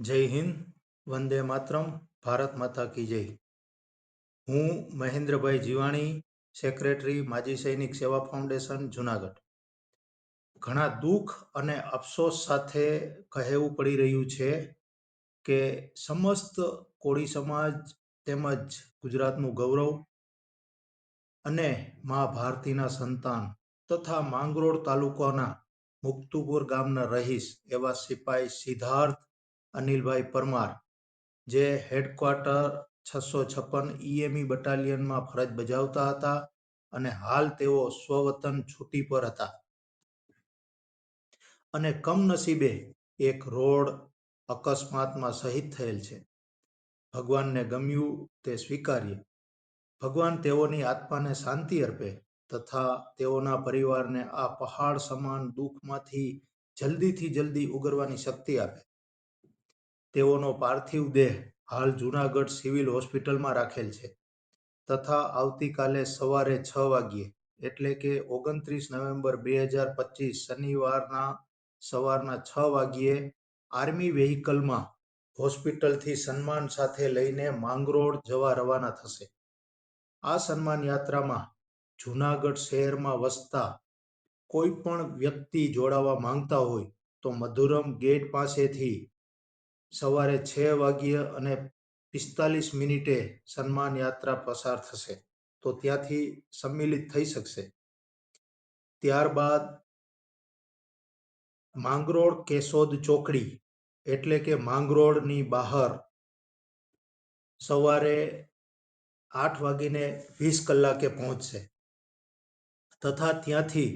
જય હિન્દ, વંદે માતરમ, ભારત માતા કી જય. હું મહેન્દ્રભાઈ જીવાણી, સેક્રેટરી માજી સૈનિક સેવા ફાઉન્ડેશન જુનાગઢ. ઘણા દુઃખ અને અફસોસ સાથે કહેવું પડી રહ્યું છે કે સમસ્ત કોળી સમાજ તેમજ ગુજરાતનું ગૌરવ અને મા ભારતીના સંતાન તથા માંગરોળ તાલુકાના મુક્તુપુર ગામના રહીશ એવા સિપાઈ સિદ્ધાર્થ અનિલભાઈ પરમાર, જે હેડક્વાર્ટર 656 ઈએમઈ બટાલિયનમાં ફરજ બજાવતા હતા અને હાલ તેઓ સ્વવતન છૂટી પર હતા અને કમનસીબે એક રોડ અકસ્માતમાં શહીદ થયેલ છે. ભગવાનને ગમ્યું તે સ્વીકાર્ય. ભગવાન તેઓની આત્માને શાંતિ અર્પે તથા તેઓના પરિવારને આ પહાડ સમાન દુઃખમાંથી જલ્દીથી જલ્દી ઉગરવાની શક્તિ આપે. તેઓનો પાર્થિવ દેહ હાલ જુનાગઢ સિવિલ હોસ્પિટલમાં રાખેલ છે તથા આવતીકાલે સવારે 6 વાગ્યે એટલે કે 29 નવેમ્બર 2025 શનિવારના સવારના 6 વાગ્યે આર્મી વેહિકલમાં હોસ્પિટલથી સન્માન સાથે લઈને માંગરોળ જવા રવાના થશે. આ સન્માન યાત્રામાં જુનાગઢ શહેરમાં વસતા કોઈ પણ વ્યક્તિ જોડાવા માંગતા હોય તો મધુરમ ગેટ પાસેથી સવારે 6 વાગ્યે અને 45 મિનિટે સન્માન યાત્રા પસાર થશે તો ત્યાંથી સંમિલિત થઈ શકશે. ત્યારબાદ માંગરોળ કેશોદ ચોકડી એટલે કે માંગરોળની બહાર સવારે 8:20 પહોંચશે તથા ત્યાંથી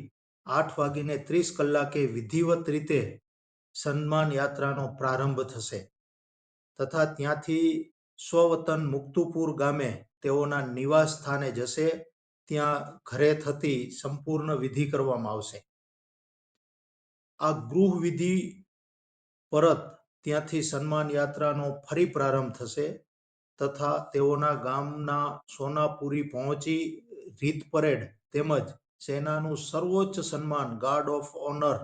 8:30 વિધિવત રીતે સન્માન યાત્રાનો પ્રારંભ થશે તથા ત્યાંથી સ્વવતન મુક્તુપુર ગામે તેઓના નિવાસ સ્થાને જશે. ત્યાં ઘરે થતી સંપૂર્ણ વિધિ કરવામાં આવશે. આ ગૃહ વિધિ પરત ત્યાંથી સન્માન યાત્રાનો ફરી પ્રારંભ થશે તથા તેઓના ગામના સોનાપુરી પહોંચી રીત પરેડ તેમજ સેનાનું સર્વોચ્ચ સન્માન ગાર્ડ ઓફ ઓનર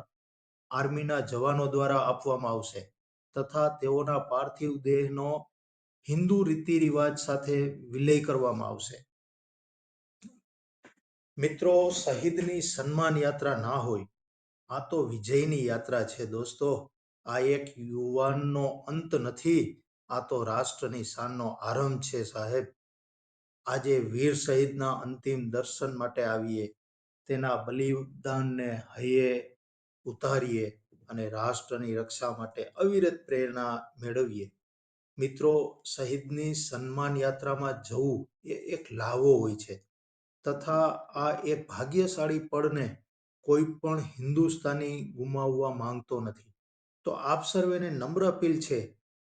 આર્મીના જવાનો દ્વારા આપવામાં આવશે તથા તેઓના પાર્થિવ દેહનો હિન્દુ રીતિ રિવાજ સાથે વિલય કરવામાં આવશે. મિત્રો, શહીદની સન્માન યાત્રા ના હોય, આ તો વિજયની યાત્રા છે દોસ્તો. આ એક યુવાનનો અંત નથી, આ તો રાષ્ટ્રની શાનનો આરંભ છે સાહેબ. આજે વીર શહીદના અંતિમ દર્શન માટે આવીએ, તેના બલિદાનને હૈયે ઉતારીએ અને રાષ્ટ્રની રક્ષા માટે અવિરત પ્રેરણા મેળવીએ. મિત્રો, શહીદની સન્માન યાત્રામાં જવું એ એક લાવો હોય છે તથા આ એક ભાગ્યશાળી પળને કોઈ પણ હિન્દુસ્તાની ગુમાવવા માંગતો નથી. તો આપ સર્વેને નમ્ર અપીલ છે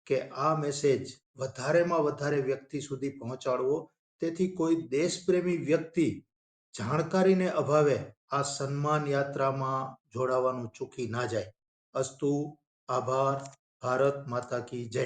કે આ મેસેજ વધારેમાં વધારે વ્યક્તિ સુધી પહોંચાડવો, તેથી કોઈ દેશપ્રેમી વ્યક્તિ જાણકારીને અભાવે આ સન્માન યાત્રામાં જોડાવાનું ચૂકી ના જાય. અસ્તુ. આભાર. ભારત માતા કી જય.